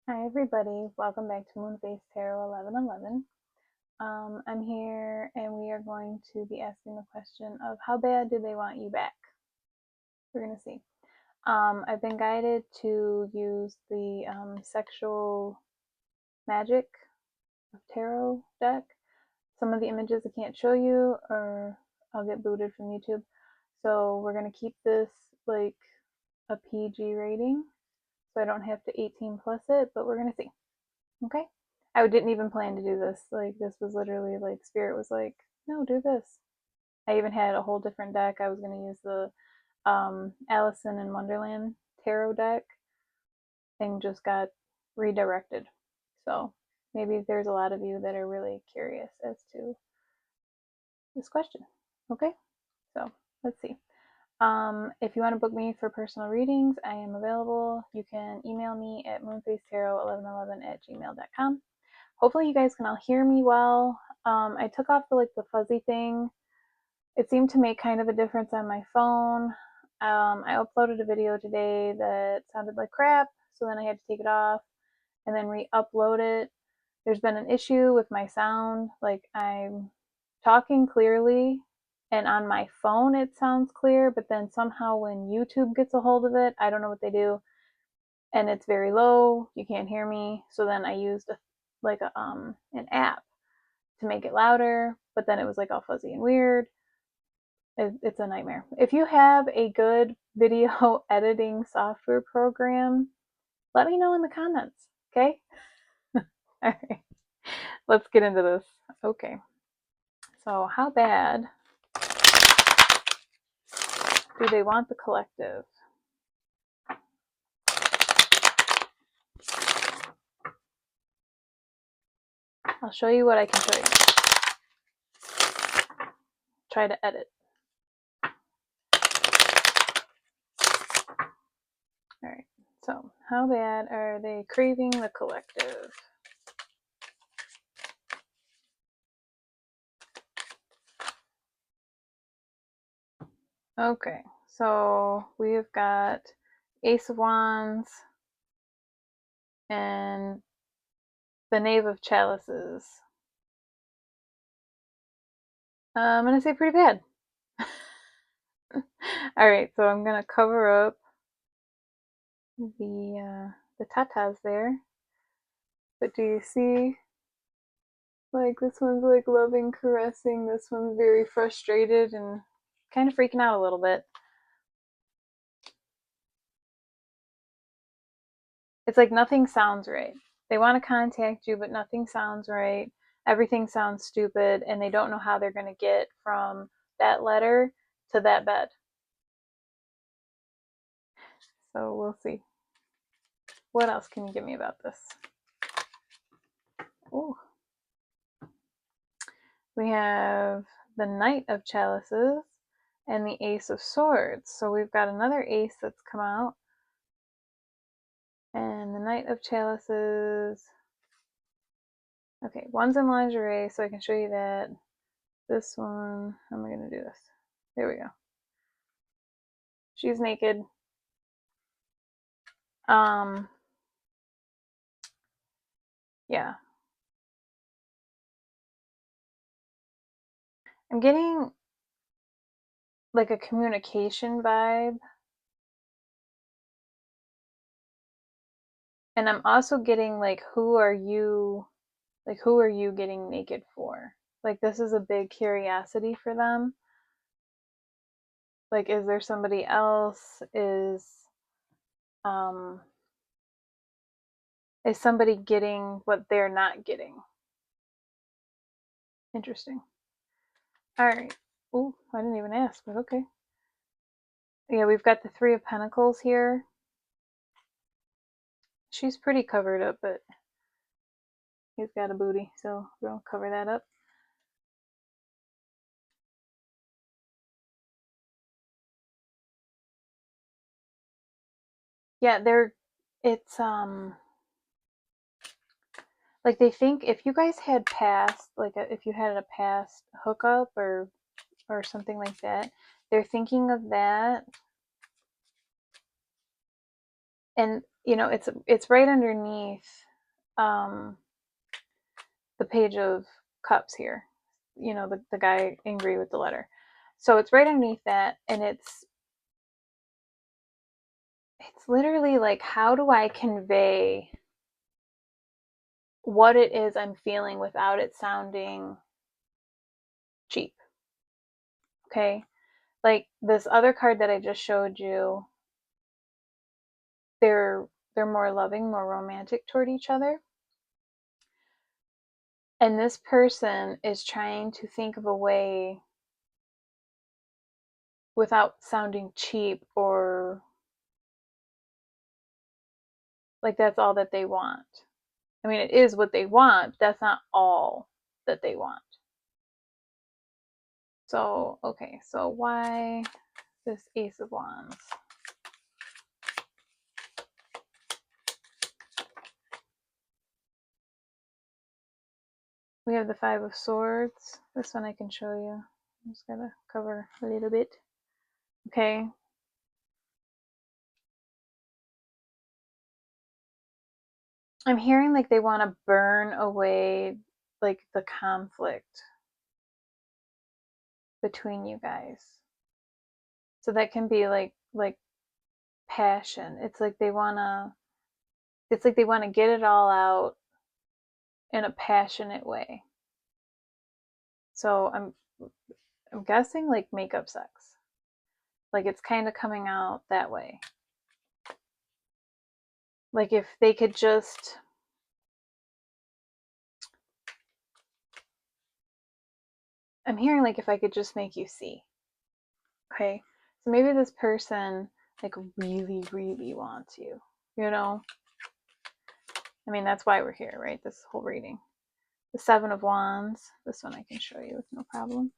Hi everybody, welcome back to Moonface Tarot 1111. I'm here and we are going to be asking the question of how bad do they want you back? We're going to see. I've been guided to use the Sexual Magic of Tarot deck. Some of the images I can't show you or I'll get booted from YouTube. So we're going to keep this like a PG rating so I don't have to 18 plus it, but we're going to see. Okay. I didn't even plan to do this. Like, this was literally like, Spirit was like, no, do this. I even had a whole different deck. I was going to use the Allison in Wonderland tarot deck and just got redirected. So maybe there's a lot of you that are really curious as to this question. Okay. So let's see. If you want to book me for personal readings, I am available. You can email me at moonfacetarot1111@gmail.com. Hopefully you guys can all hear me well. I took off the fuzzy thing. It seemed to make kind of a difference on my phone. I uploaded a video today that sounded like crap, so then I had to take it off and then re-upload it. There's been an issue with my sound. Like, I'm talking clearly and on my phone it sounds clear, but then somehow when YouTube gets a hold of it, I don't know what they do, and it's very low. You can't hear me. So then I used an app to make it louder, but then it was like all fuzzy and weird. It's a nightmare. If you have a good video editing software program, let me know in the comments. Okay. All right, let's get into this. Okay, so how bad do they want the collective? I'll show you what I can show you. Try to edit. All right, so how bad are they craving the collective? Okay, so we've got Ace of Wands and the Knave of Chalices. I'm gonna say pretty bad. All right, so I'm gonna cover up the tatas there. But do you see? Like, this one's like loving, caressing. This one's very frustrated and kind of freaking out a little bit. It's like nothing sounds right. They want to contact you, but nothing sounds right. Everything sounds stupid, and they don't know how they're going to get from that letter to that bed. So we'll see. What else can you give me about this? Ooh. We have the Knight of Chalices and the Ace of Swords. So we've got another ace that's come out. And the Knight of Chalices. Okay, one's in lingerie, so I can show you that. This one, how am I going to do this? There we go. She's naked. Yeah. I'm getting like a communication vibe. And I'm also getting like, who are you getting naked for? Like, this is a big curiosity for them. Like, is there somebody else? Um is somebody getting what they're not getting? Interesting. All right. Oh, I didn't even ask, but okay. Yeah, we've got the Three of Pentacles here. She's pretty covered up, but he's got a booty, so we'll cover that up. Yeah, it's like, they think if you guys had past, if you had a past hookup or something like that, they're thinking of that. And it's right underneath um, the page of cups here. The guy angry with the letter. So it's right underneath that, and it's literally like, how do I convey what it is I'm feeling without it sounding cheap? Okay? Like this other card that I just showed you, they're they're more loving, more romantic toward each other. And this person is trying to think of a way without sounding cheap or like that's all that they want. I mean, it is what they want, but that's not all that they want. So, okay, so why this Ace of Wands? We have the Five of Swords. This one I can show you. I'm just gonna cover a little bit. Okay. I'm hearing like they want to burn away like the conflict between you guys. So that can be like passion. It's like they want to get it all out in a passionate way. So I'm guessing like makeup sex. Like it's kind of coming out that way. Like if they could just I'm hearing like if I could just make you see. Okay? So maybe this person like really really wants you. You know? I mean, that's why we're here, right? This whole reading. The Seven of Wands. This one I can show you with no problem.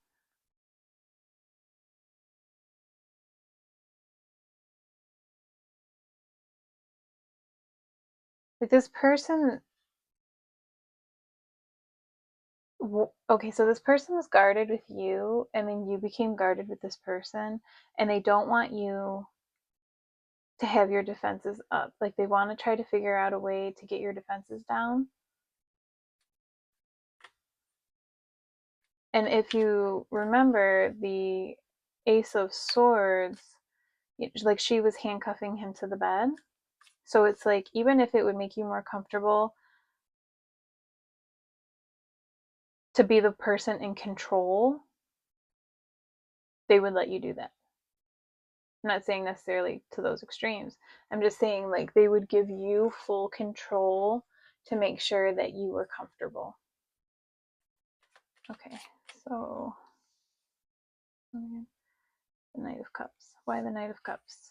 Like this person okay, so this person was guarded with you, and then you became guarded with this person, and they don't want you to have your defenses up. Like they want to try to figure out a way to get your defenses down. And if you remember the Ace of Swords, like she was handcuffing him to the bed. So it's like, even if it would make you more comfortable to be the person in control, they would let you do that. I'm not saying necessarily to those extremes. I'm just saying like they would give you full control to make sure that you were comfortable. Okay, so the Knight of Cups. Why the Knight of Cups?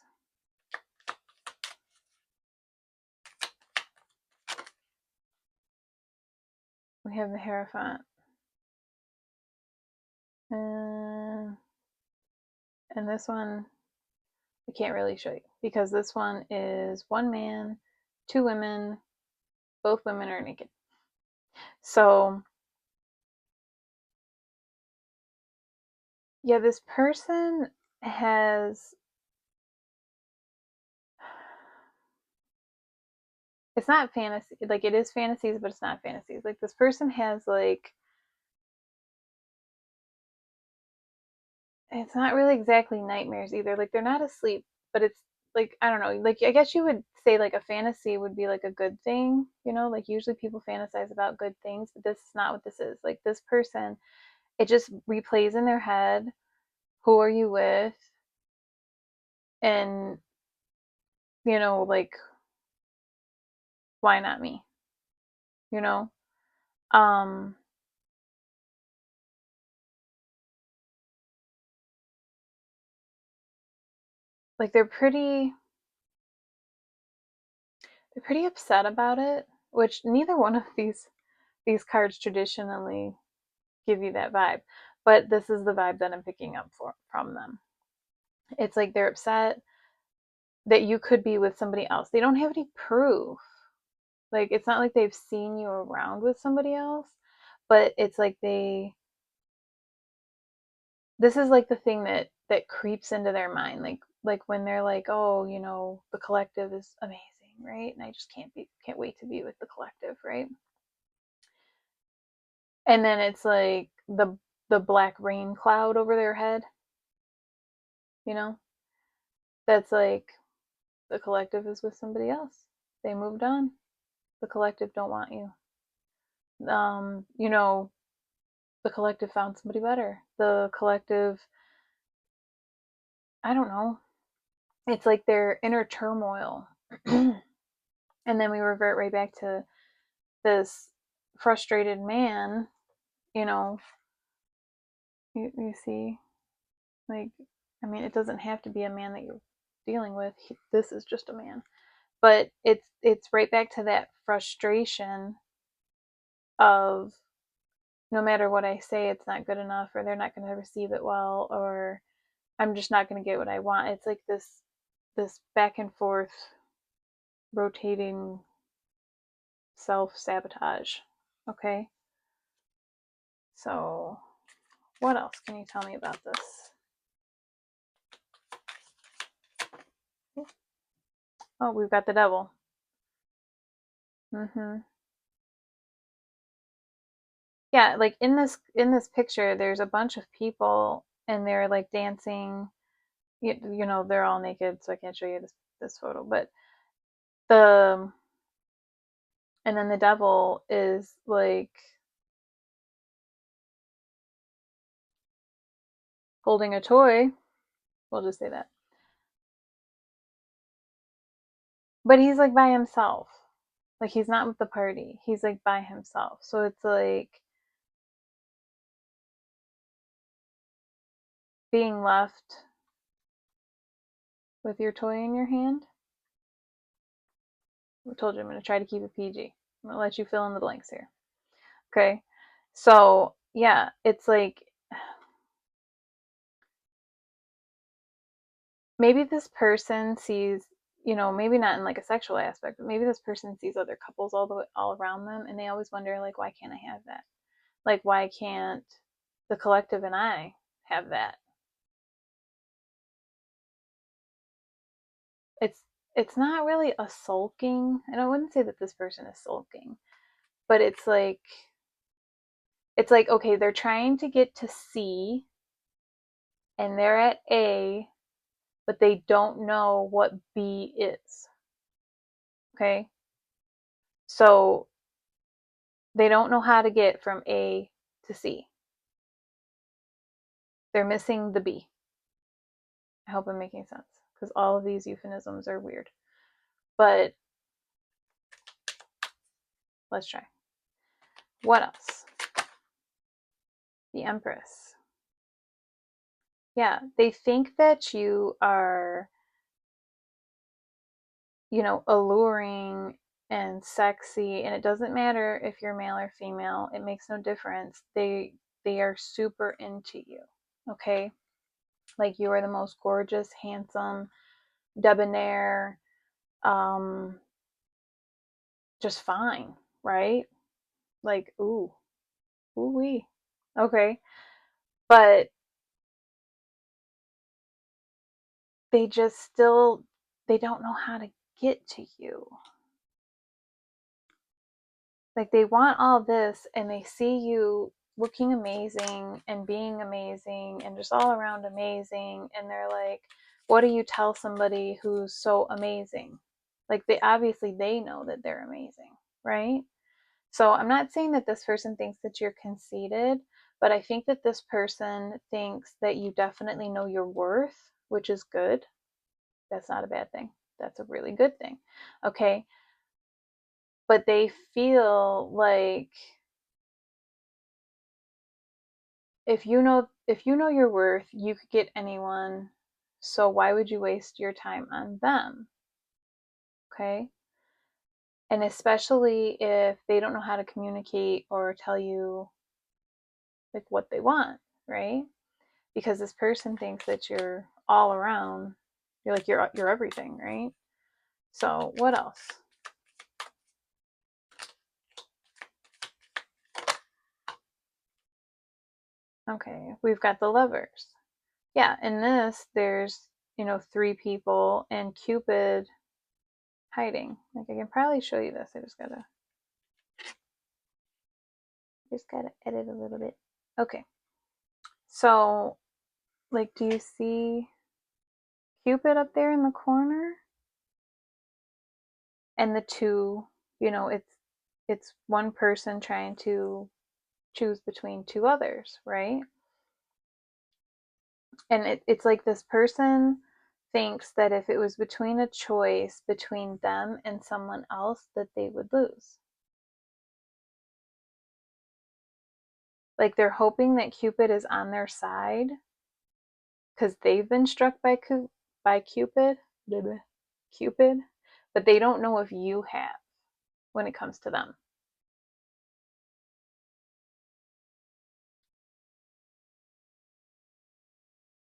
We have the Hierophant. And this one I can't really show you because this one is one man, two women, both women are naked. So yeah, this person has it's not fantasy, like it is fantasies, but it's not fantasies. Like this person has like it's not really exactly nightmares either. Like they're not asleep, but it's like I don't know. Like I guess you would say like a fantasy would be like a good thing, you know? Like usually people fantasize about good things, but this is not what this is. Like this person, it just replays in their head, who are you with? And like why not me? You know? Um like they're pretty upset about it, which neither one of these cards traditionally give you that vibe. But this is the vibe that I'm picking up from them. It's like they're upset that you could be with somebody else. They don't have any proof. Like it's not like they've seen you around with somebody else, but it's like this is like the thing that creeps into their mind. Like when they're like, "Oh, the collective is amazing. right? And I just can't wait to be with the collective, right? And then it's like the black rain cloud over their head, you know? That's like the collective is with somebody else. They moved on. The collective don't want you. You know, the collective found somebody better. The collective, I don't know. It's like their inner turmoil. And then we revert right back to this frustrated man, you know, you see, like, I mean, it doesn't have to be a man that you're dealing with. This is just a man. But it's right back to that frustration of no matter what I say, it's not good enough, or they're not going to receive it well, or I'm just not going to get what I want. It's like this back and forth rotating self-sabotage. Okay? So, what else can you tell me about this? Oh, we've got the devil. Mhm. Yeah, like in this picture there's a bunch of people and they're like dancing. You know, they're all naked, so I can't show you this photo, but the and then the devil is like holding a toy. We'll just say that. But he's like by himself. Like he's not with the party. He's like by himself. So it's like being left with your toy in your hand. I told you I'm going to try to keep it PG. I'm going to let you fill in the blanks here. Okay. So, yeah, it's like maybe this person sees, you know, maybe not in like a sexual aspect, but maybe this person sees other couples all around them and they always wonder like why can't I have that? Like why can't the collective and I have that? It's it's not really a sulking, and I wouldn't say that this person is sulking, but it's like okay, they're trying to get to C and they're at A, but they don't know what B is. Okay? So they don't know how to get from A to C. They're missing the B. I hope I'm making sense because all of these euphemisms are weird. But let's try. What else? The Empress. Yeah, they think that you are, you know, alluring and sexy, and it doesn't matter if you're male or female. It makes no difference. They are super into you. Okay? Like you are the most gorgeous, handsome, debonair, um, just fine, right? Like, ooh wee. Okay. But they just still they don't know how to get to you. Like they want all this and they see you looking amazing and being amazing and just all around amazing and they're like, what do you tell somebody who's so amazing? Like they know that they're amazing, right? So I'm not saying that this person thinks that you're conceited, but I think that this person thinks that you definitely know your worth, which is good. That's not a bad thing. That's a really good thing. Okay. But they feel like if you know your worth, you could get anyone. So why would you waste your time on them? Okay? And especially if they don't know how to communicate or tell you like what they want, right? Because this person thinks that you're all around. You're like you're everything, right? So, what else? Okay, we've got the Lovers. Yeah, in this there's, you know, three people and Cupid hiding. Like I can probably show you this. I just gotta edit a little bit. Okay. So like do you see Cupid up there in the corner? And the two, it's one person trying to choose between two others, right? And it's like this person thinks that if it was between a choice between them and someone else, that they would lose. Like they're hoping that Cupid is on their side because they've been struck by Cupid, Cupid, but they don't know if you have when it comes to them.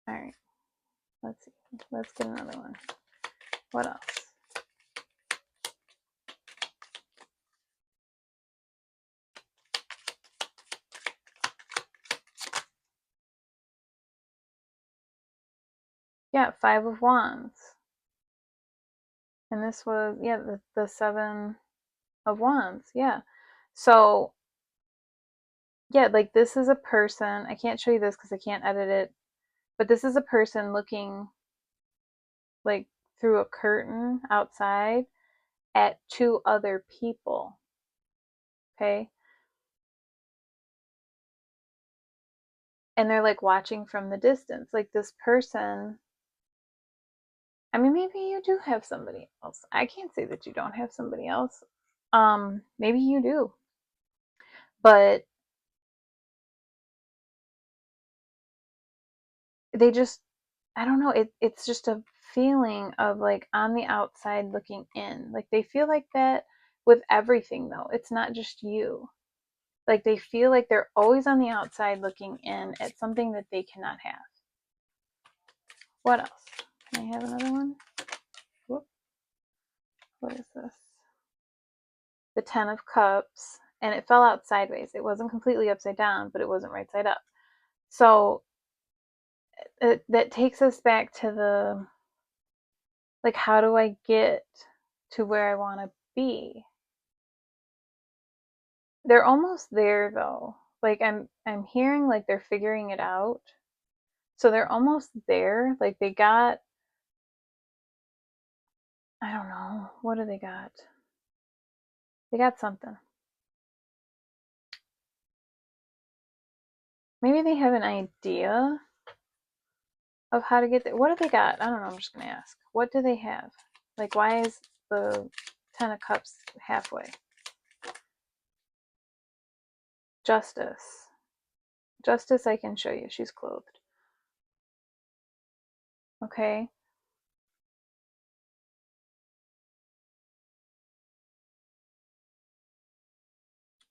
All right, let's see. Let's get another one. What else? Yeah, Five of Wands. And this was, yeah, the Seven of Wands. Yeah. So, yeah, like this is a person. I can't show you this because I can't edit it, but this is a person looking like through a curtain outside at two other people. Okay. And they're like watching from the distance. Like this person, I mean, maybe you do have somebody else. I can't say that you don't have somebody else. Maybe you do. But they just, I don't know, it's just a feeling of like on the outside looking in. Like they feel like that with everything though. It's not just you. Like they feel like they're always on the outside looking in at something that they cannot have. What else? Can I have another one? Whoop. What is this? The Ten of Cups. And it fell out sideways. It wasn't completely upside down, but it wasn't right side up. So that takes us back to the, like, how do I get to where I want to be? They're almost there though. Like I'm hearing like they're figuring it out. So they're almost there. Like they got, I don't know, what do they got? They got something. Maybe they have an idea of how to get there. What do they got? I don't know. I'm just gonna ask. What do they have? Like why is the Ten of Cups halfway? Justice. Justice I can show you. She's clothed. Okay.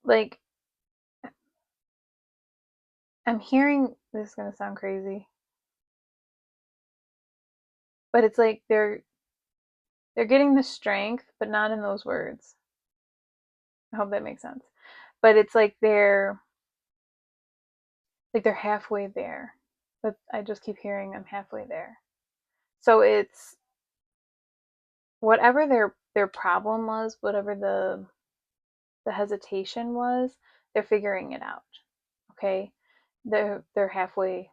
Like I'm hearing, this is gonna sound crazy, but it's like they're getting the strength, but not in those words. I hope that makes sense. But it's like they're halfway there. But I just keep hearing I'm halfway there. So it's whatever their problem was, whatever the hesitation was, they're figuring it out. Okay? They're halfway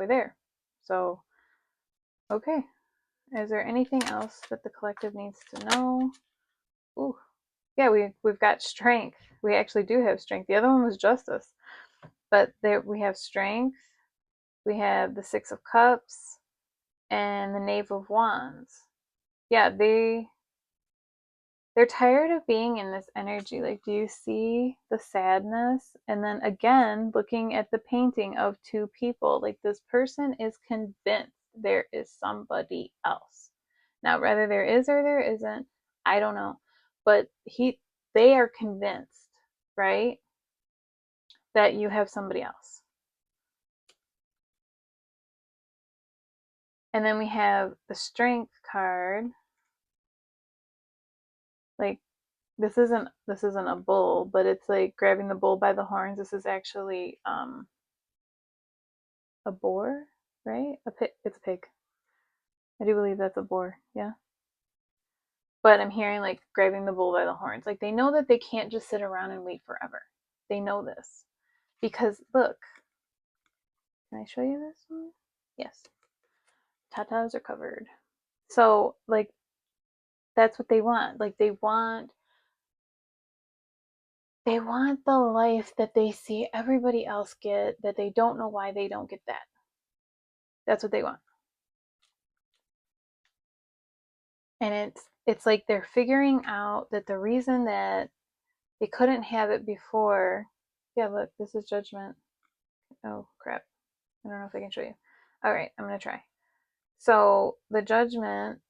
there. So okay. Is there anything else that the collective needs to know? Ooh. Yeah, we've got strength. We actually do have strength. The other one was justice. But there we have strength. We have the Six of Cups and the Knave of Wands. Yeah, they're tired of being in this energy. Like, do you see the sadness? And then again, looking at the painting of two people, like this person is convinced there is somebody else. Now, whether there is or there isn't, I don't know. But they are convinced, right, that you have somebody else. And then we have the Strength card. Like this isn't a bull, but it's like grabbing the bull by the horns. This is actually a boar, right? A pig. It's a pig. I do believe that's a boar. Yeah. But I'm hearing like grabbing the bull by the horns. Like they know that they can't just sit around and wait forever. They know this. Because look, can I show you this one? Yes. Tatas are covered. So like that's what they want. Like they want the life that they see everybody else get, that they don't know why they don't get that. That's what they want. And it's like they're figuring out that the reason that they couldn't have it before. Yeah, look, this is judgment. Oh crap. I don't know if I can show you. All right, I'm going to try. So the judgment,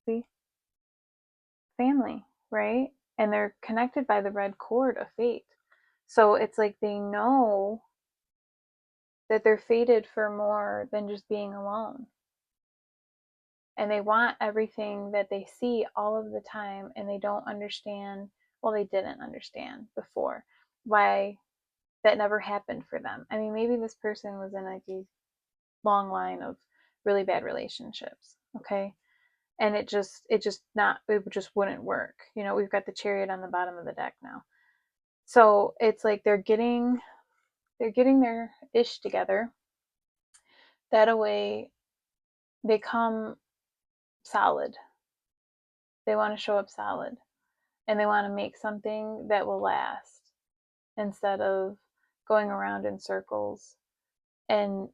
see, family, right? And they're connected by the red cord of fate. So it's like they know that they're fated for more than just being alone. And they want everything that they see all of the time, and they don't understand. Well, they didn't understand before why that never happened for them. I mean, maybe this person was in like a long line of really bad relationships, okay? And it just wouldn't work. You know, we've got the Chariot on the bottom of the deck now. So it's like they're getting their ish together. That way they come solid. They want to show up solid, and they want to make something that will last instead of going around in circles and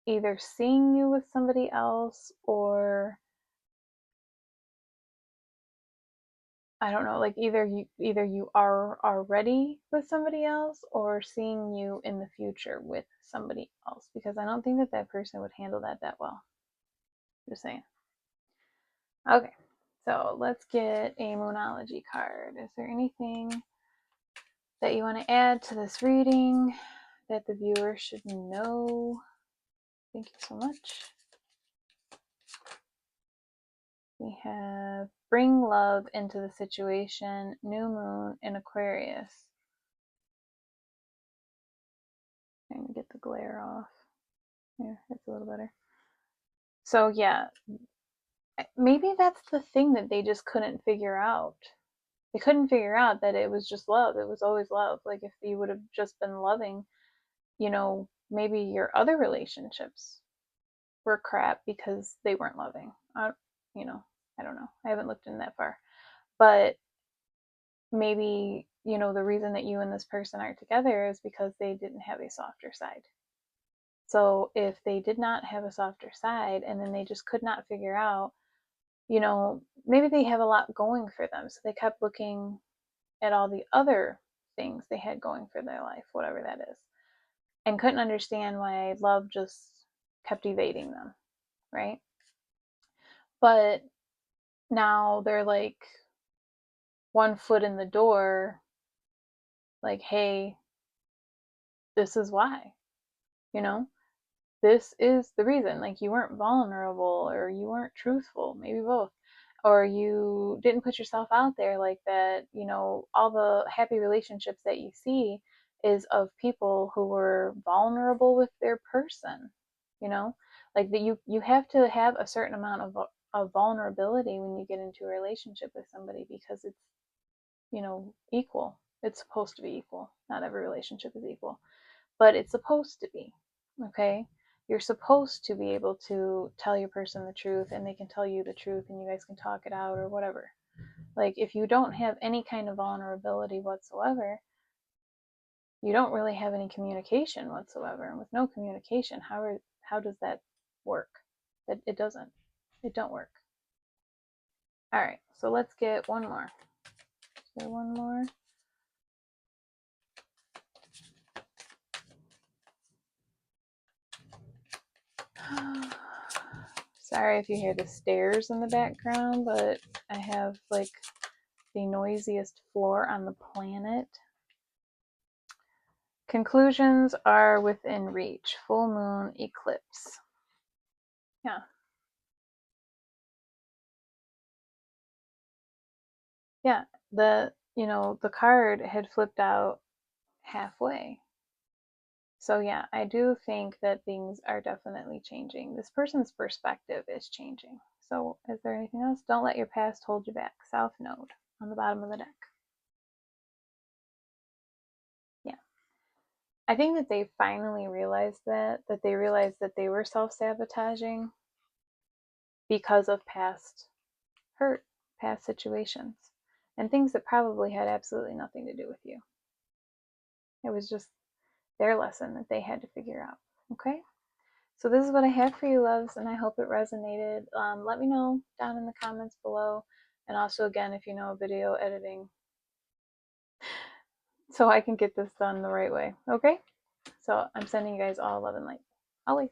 either seeing you with somebody else, or I don't know, like either you are already with somebody else, or seeing you in the future with somebody else, because I don't think that that person would handle that well. Just saying. Okay, so let's get a Moonology card. Is there anything that you want to add to this reading that the viewer should know? Thank you so much. We have bring love into the situation, new moon in Aquarius. I'm going to get the glare off. Yeah, that's a little better. So yeah, maybe that's the thing that they just couldn't figure out. They couldn't figure out that it was just love. It was always love. Like if you would have just been loving, maybe your other relationships were crap because they weren't loving. I don't know. I haven't looked in that far. But maybe, the reason that you and this person aren't together is because they didn't have a softer side. So if they did not have a softer side, and then they just could not figure out, maybe they have a lot going for them. So they kept looking at all the other things they had going for their life, whatever that is, and couldn't understand why love just kept evading them, right? But now they're like one foot in the door, like, hey, this is why, you know? This is the reason. Like, you weren't vulnerable, or you weren't truthful, maybe both, or you didn't put yourself out there like that. All the happy relationships that you see is of people who were vulnerable with their person, you know like that you have to have a certain amount of vulnerability when you get into a relationship with somebody, because it's equal. It's supposed to be equal. Not every relationship is equal, but it's supposed to be. Okay, you're supposed to be able to tell your person the truth, and they can tell you the truth, and you guys can talk it out or whatever. Like, if you don't have any kind of vulnerability whatsoever, you don't really have any communication whatsoever. And with no communication, how does that work? It doesn't. It don't work. All right, so let's get one more. Is there one more? Sorry if you hear the stairs in the background, but I have like the noisiest floor on the planet. Conclusions are within reach. Full moon eclipse. Yeah. Yeah. The card had flipped out halfway. So yeah, I do think that things are definitely changing. This person's perspective is changing. So is there anything else? Don't let your past hold you back. South Node on the bottom of the deck. Yeah. I think that they finally realized that they realized that they were self-sabotaging because of past hurt, past situations, and things that probably had absolutely nothing to do with you. It was just their lesson that they had to figure out. Okay? So this is what I have for you, loves, and I hope it resonated. Let me know down in the comments below. And also, again, if you know video editing, so I can get this done the right way. Okay? So I'm sending you guys all love and light. Always.